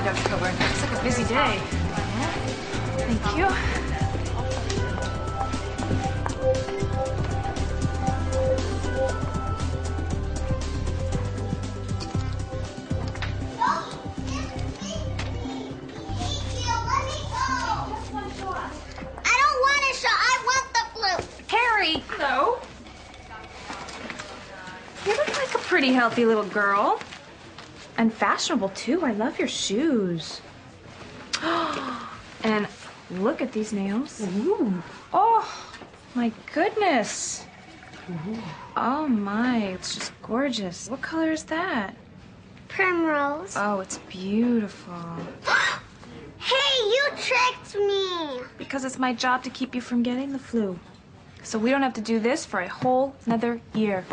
Dr. Coburn. Looks like a busy day. Yeah. Thank you. Hello. You look like a pretty healthy little girl. And fashionable, too. I love your shoes. And look at these nails. Ooh. Oh, my goodness. Ooh. Oh, my. It's just gorgeous. What color is that? Primrose. Oh, it's beautiful. Hey, you tricked me. Because it's my job to keep you from getting the flu. So we don't have to do this for a whole another year.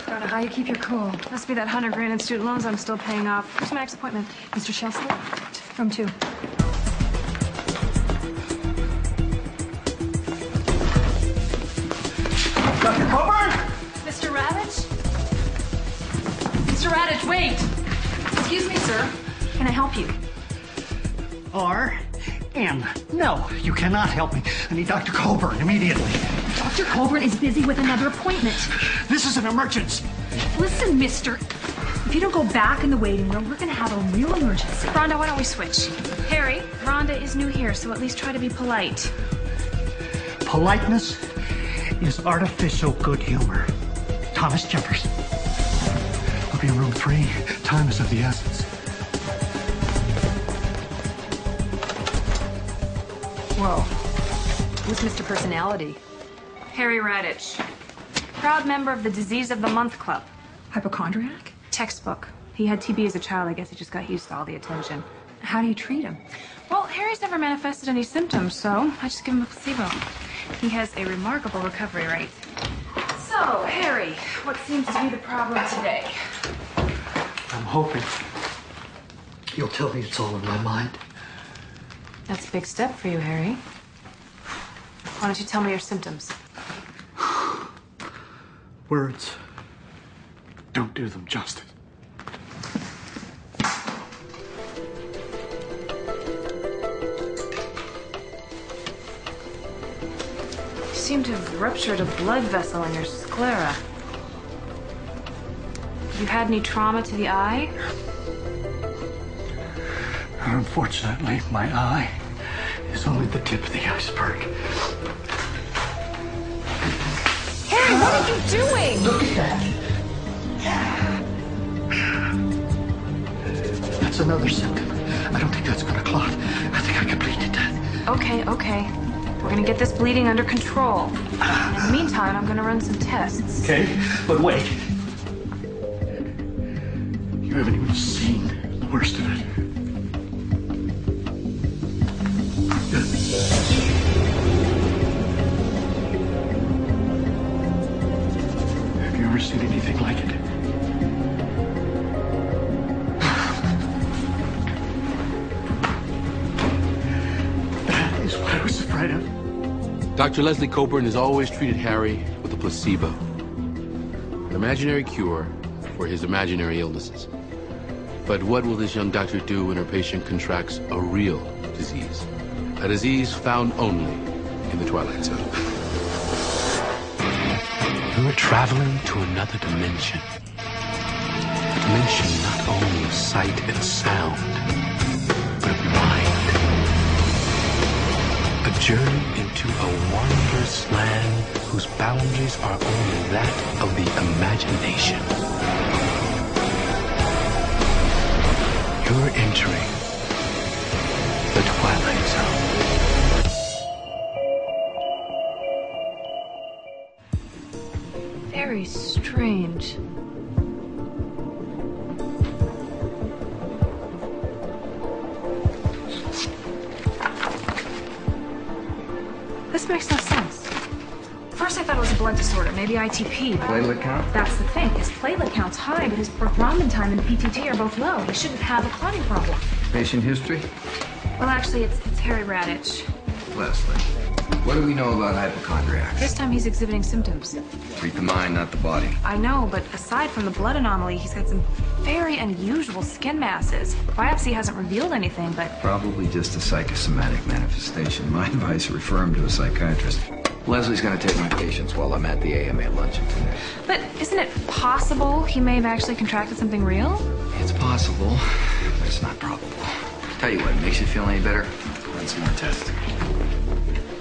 Don't know how you keep your cool. Must be that $100,000 in student loans I'm still paying off. Where's my next appointment? Mr. Shelsley? Room 2. Dr. Coburn? Mr. Radich? Mr. Radich, wait! Excuse me, sir. Can I help you? R.M. No, you cannot help me. I need Dr. Coburn immediately. Dr. Coburn is busy with another appointment. This is an emergency. Listen, mister. If you don't go back in the waiting room, we're going to have a real emergency. Rhonda, why don't we switch? Harry, Rhonda is new here, so at least try to be polite. Politeness is artificial good humor. Thomas Jefferson. I'll be in room 3. Time is of the essence. Whoa. Who's Mr. Personality? Harry Radich. Proud member of the Disease of the Month Club. Hypochondriac? Textbook. He had TB as a child. I guess he just got used to all the attention. How do you treat him? Well, Harry's never manifested any symptoms, so I just give him a placebo. He has a remarkable recovery rate. So, Harry, what seems to be the problem today? I'm hoping you'll tell me it's all in my mind. That's a big step for you, Harry. Why don't you tell me your symptoms? Words don't do them justice. You seem to have ruptured a blood vessel in your sclera. Have you had any trauma to the eye? Unfortunately, my eye is only the tip of the iceberg. Harry, what are you doing? Look at that. That's another symptom. I don't think that's gonna clot. I think I can bleed to death. Okay, okay. We're gonna get this bleeding under control. And in the meantime, I'm gonna run some tests. Okay, but wait. You haven't even seen the worst of it. Have you ever seen anything like it? That is what I was afraid of. Dr. Leslie Coburn has always treated Harry with a placebo, an imaginary cure for his imaginary illnesses. But what will this young doctor do when her patient contracts a real disease? A disease found only in the Twilight Zone. You're traveling to another dimension. A dimension not only of sight and sound, but of mind. A journey into a wondrous land whose boundaries are only that of the imagination. You're entering the Twilight Zone. Very strange. This makes no sense. First I thought it was a blood disorder, maybe ITP. Platelet count? That's the thing. His platelet count's high, but his prothrombin time and PTT are both low. He shouldn't have a clotting problem. Patient history? Well, actually, it's Harry Radich. Leslie, what do we know about hypochondriacs? This time he's exhibiting symptoms. Treat the mind, not the body. I know, but aside from the blood anomaly, he's got some very unusual skin masses. Biopsy hasn't revealed anything, but... Probably just a psychosomatic manifestation. My advice, refer him to a psychiatrist. Leslie's gonna take my patients while I'm at the AMA luncheon today. But isn't it possible he may have actually contracted something real? It's possible, but it's not probable. Tell you what, makes you feel any better? Run some more tests.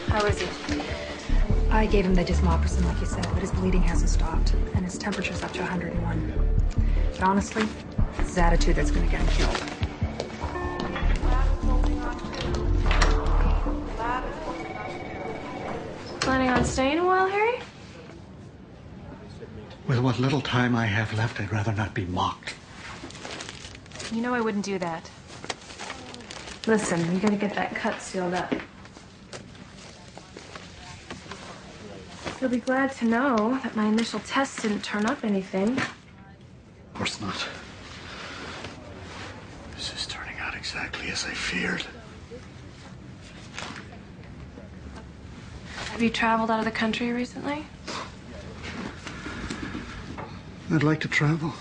How is he? I gave him the desmopressin, like you said, but his bleeding hasn't stopped, and his temperature's up to 101. But honestly, it's his attitude that's going to get him killed. Planning on staying a while, Harry? With what little time I have left, I'd rather not be mocked. You know I wouldn't do that. Listen, we gotta get that cut sealed up. You'll be glad to know that my initial tests didn't turn up anything. Of course not. This is turning out exactly as I feared. Have you traveled out of the country recently? I'd like to travel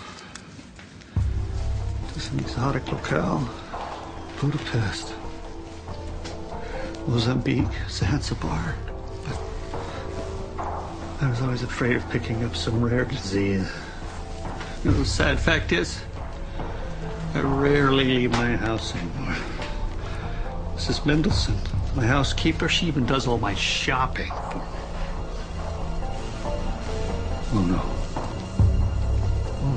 to some exotic locale. Budapest, Mozambique, Zanzibar. But I was always afraid of picking up some rare disease. You know, the sad fact is, I rarely leave my house anymore. Mrs. Mendelssohn, my housekeeper, she even does all my shopping for me. Oh no. Oh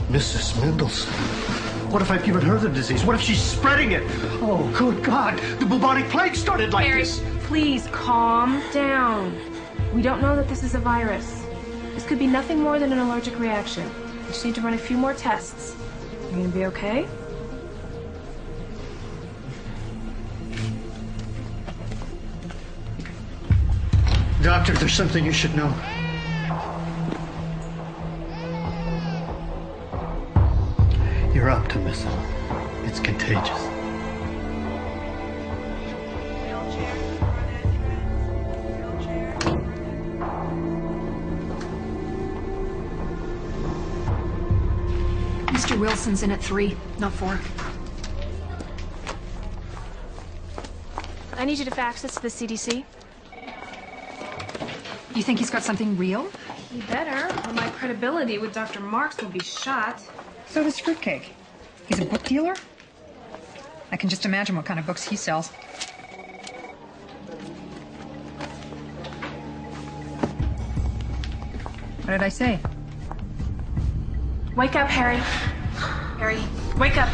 no. Mrs. Mendelssohn. What if I've given her the disease? What if she's spreading it? Oh, good God. The bubonic plague started like Harry, this. please calm down. We don't know that this is a virus. This could be nothing more than an allergic reaction. We just need to run a few more tests. You're gonna be okay? Doctor, there's something you should know. Your optimism, it's contagious. Mr. Wilson's in at 3, not 4. I need you to fax this to the CDC. You think he's got something real? You better, or my credibility with Dr. Marks will be shot. So does Fruitcake. He's a book dealer? I can just imagine what kind of books he sells. What did I say? Wake up, Harry. Harry, wake up.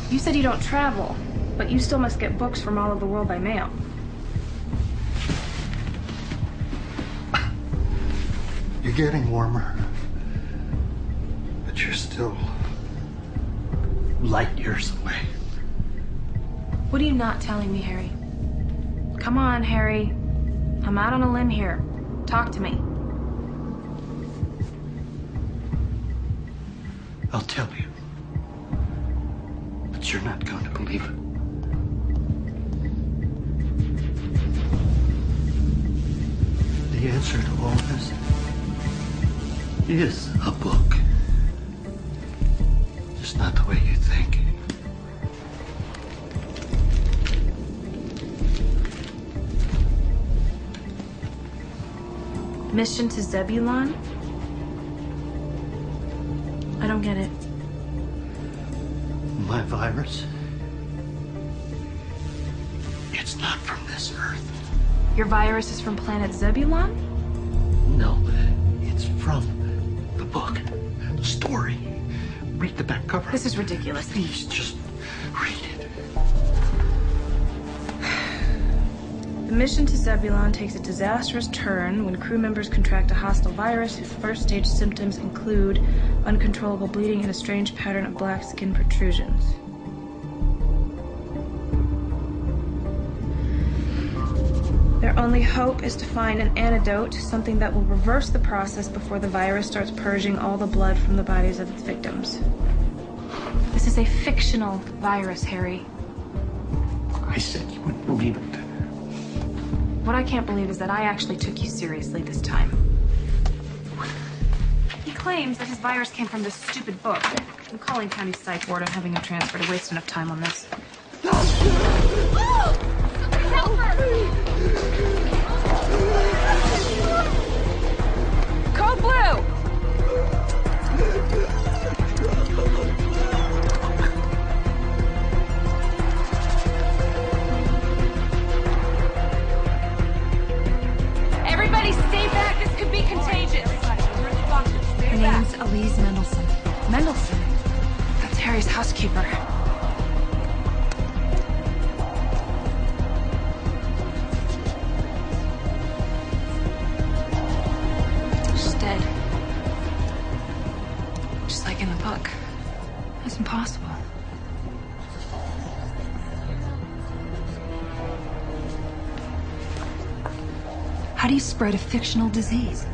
You said you don't travel, but you still must get books from all over the world by mail. You're getting warmer. But you're still light years away. What are you not telling me, Harry? Come on, Harry. I'm out on a limb here. Talk to me. I'll tell you. But you're not going to believe it. The answer to all this is a book. Just not the way you think. Mission to Zebulon? I don't get it. My virus? It's not from this Earth. Your virus is from planet Zebulon? No, it's from the book, the story. Read the back cover. This is ridiculous. Please, just read it. The mission to Zebulon takes a disastrous turn when crew members contract a hostile virus whose first stage symptoms include uncontrollable bleeding and a strange pattern of black skin protrusions. Their only hope is to find an antidote, something that will reverse the process before the virus starts purging all the blood from the bodies of its victims. This is a fictional virus, Harry. I said you wouldn't believe it. What I can't believe is that I actually took you seriously this time. He claims that his virus came from this stupid book. I'm calling county psych ward and having him transferred to waste enough time on this. Oh! Somebody help her! Code Blue! Everybody stay back. This could be contagious. Her name's Elise Mendelsohn. Mendelsohn? That's Harry's housekeeper. She's dead. Just like in the book. That's impossible. How do you spread a fictional disease?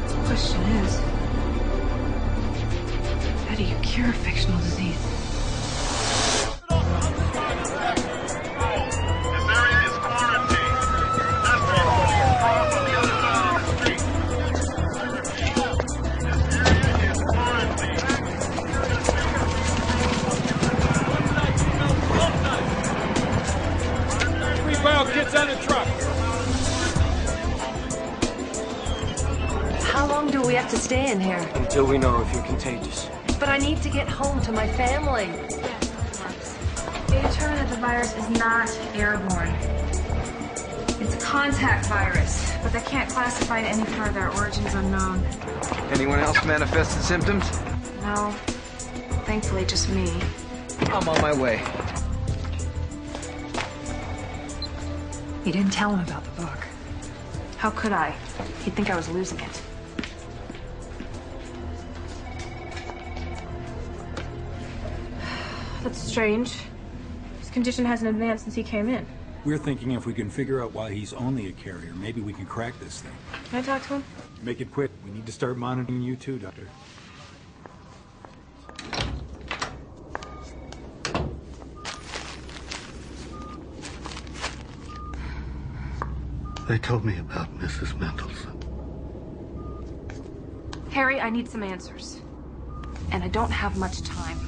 The question is, how do you cure a fictional disease? Kids on the truck. How long do we have to stay in here? Until we know if you're contagious. But I need to get home to my family. They determined that the virus is not airborne. It's a contact virus, but they can't classify it any further. Origin's unknown. Anyone else manifested symptoms? No, thankfully just me. I'm on my way. You didn't tell him about the book. How could I? He'd think I was losing it. That's strange. His condition hasn't advanced since he came in. We're thinking if we can figure out why he's only a carrier, maybe we can crack this thing. Can I talk to him? Make it quick. We need to start monitoring you too, Doctor. They told me about Mrs. Mendelsohn. Harry, I need some answers. And I don't have much time.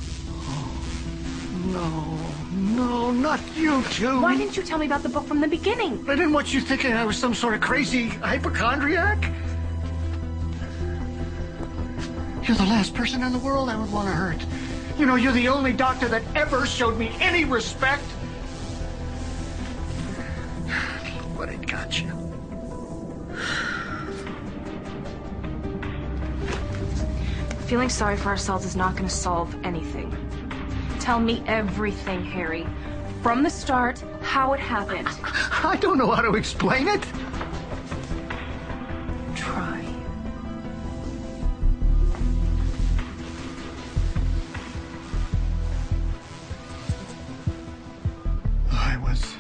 No, not you two. Why didn't you tell me about the book from the beginning? I didn't want you thinking I was some sort of crazy hypochondriac. You're the last person in the world I would want to hurt. You know, you're the only doctor that ever showed me any respect. But it got you. Feeling sorry for ourselves is not going to solve anything. Tell me everything, Harry. From the start, how it happened. I don't know how to explain it. Try. I was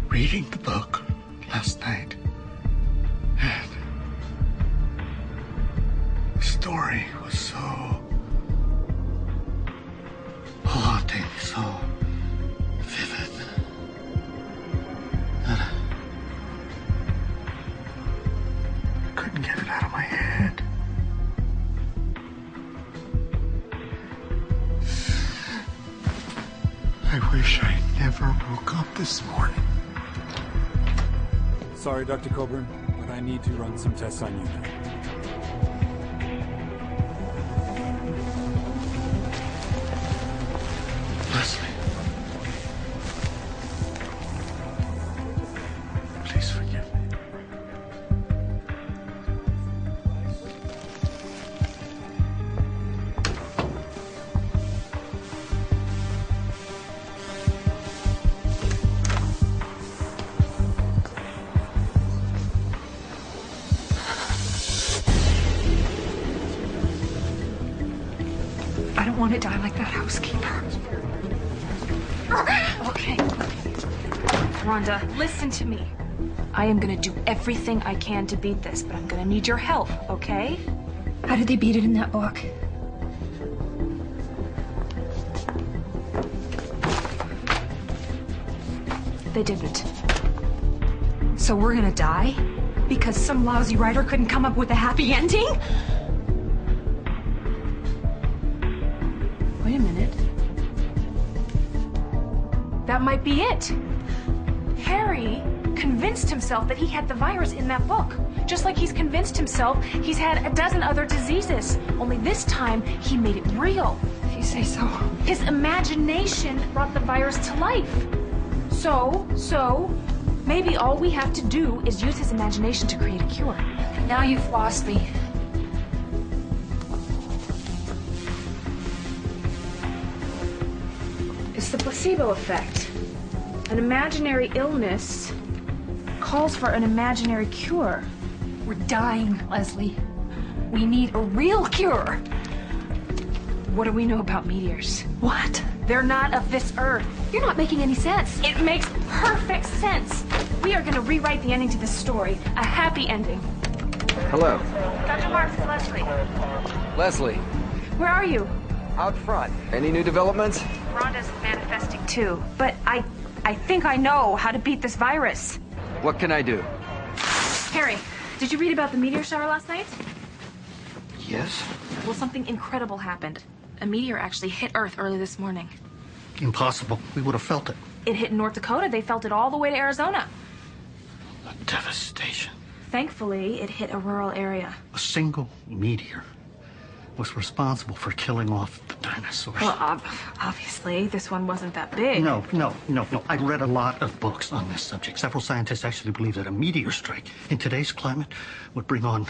reading the book last night, and the story was so haunting, so vivid, that I couldn't get it out of my head. I wish I never woke up this morning. Sorry, Dr. Coburn, but I need to run some tests on you now. Leslie. Please forgive me. I don't want to die like that housekeeper. Okay. Rhonda, listen to me. I am gonna do everything I can to beat this, but I'm gonna need your help, okay? How did they beat it in that book? They didn't. So we're gonna die? Because some lousy writer couldn't come up with a happy ending? Wait a minute. That might be it. Harry convinced himself that he had the virus in that book. Just like he's convinced himself he's had a dozen other diseases. Only this time, he made it real. If you say so. His imagination brought the virus to life. So, maybe all we have to do is use his imagination to create a cure. Now you've lost me. It's the placebo effect. An imaginary illness calls for an imaginary cure. We're dying, Leslie. We need a real cure. What do we know about meteors? What? They're not of this Earth. You're not making any sense. It makes perfect sense. We are going to rewrite the ending to this story. A happy ending. Hello. Dr. Marks, it's Leslie. Leslie. Where are you? Out front. Any new developments? Rhonda's manifesting too, but I think I know how to beat this virus. What can I do? Harry, did you read about the meteor shower last night? Yes? Well, something incredible happened. A meteor actually hit Earth early this morning. Impossible. We would have felt it. It hit North Dakota. They felt it all the way to Arizona. The devastation. Thankfully, it hit a rural area. A single meteor was responsible for killing off the dinosaurs. Well, obviously, this one wasn't that big. No. I read a lot of books on this subject. Several scientists actually believe that a meteor strike in today's climate would bring on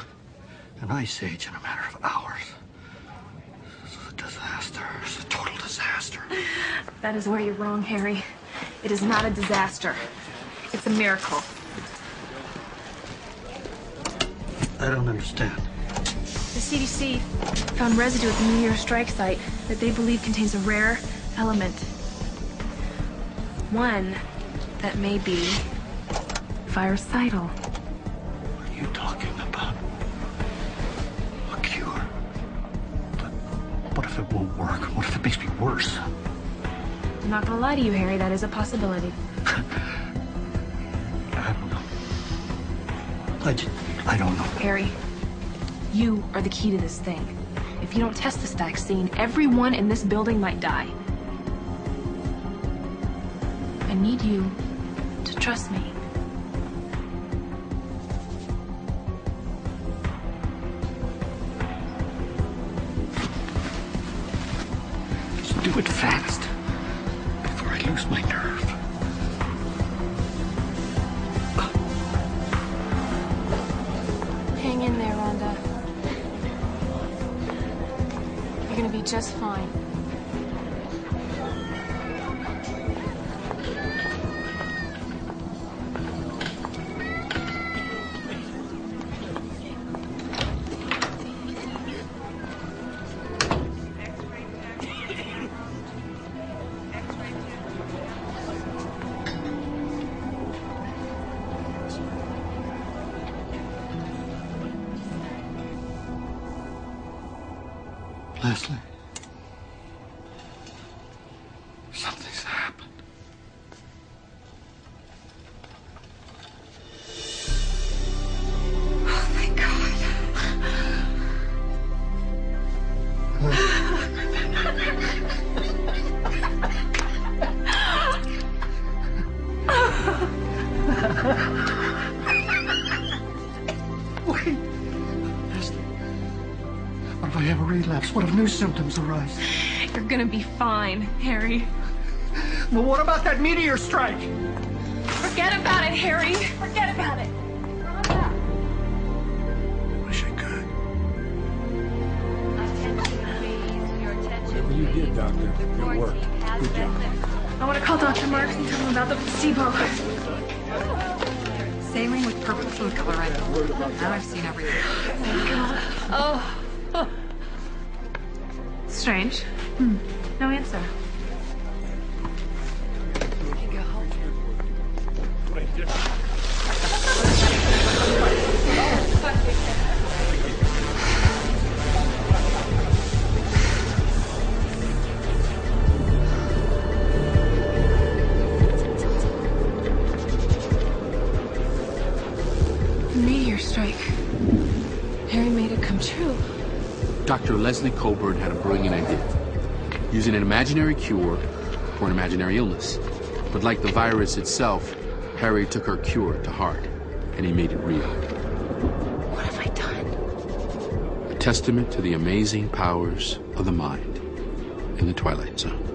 an ice age in a matter of hours. This is a disaster. It's a total disaster. That is where you're wrong, Harry. It is not a disaster. It's a miracle. I don't understand. The CDC found residue at the meteor strike site that they believe contains a rare element. One that may be virucidal. What are you talking about? A cure? But what if it won't work? What if it makes me worse? I'm not gonna lie to you, Harry. That is a possibility. I don't know. I don't know. Harry, you are the key to this thing. If you don't test this vaccine, everyone in this building might die. I need you to trust me. Just do it fast before I lose my nerve. Hang in there, Rhonda. You're gonna be just fine. Leslie, something's happened. Oh, thank God. Wait. What if I have a relapse? What if new symptoms arise? You're gonna be fine, Harry. Well, what about that meteor strike? Forget about it, Harry. Forget about it. Wish I could. Whatever you did, Doctor, it worked. Good job. I want to call Dr. Marks and tell him about the placebo. Saline with purple food coloring. Now I've seen everything. Oh. Strange. No answer. Meteor strike. Harry made it come true. Dr. Leslie Coburn had a brilliant idea. Using an imaginary cure for an imaginary illness. But like the virus itself, Harry took her cure to heart, and he made it real. What have I done? A testament to the amazing powers of the mind in the Twilight Zone.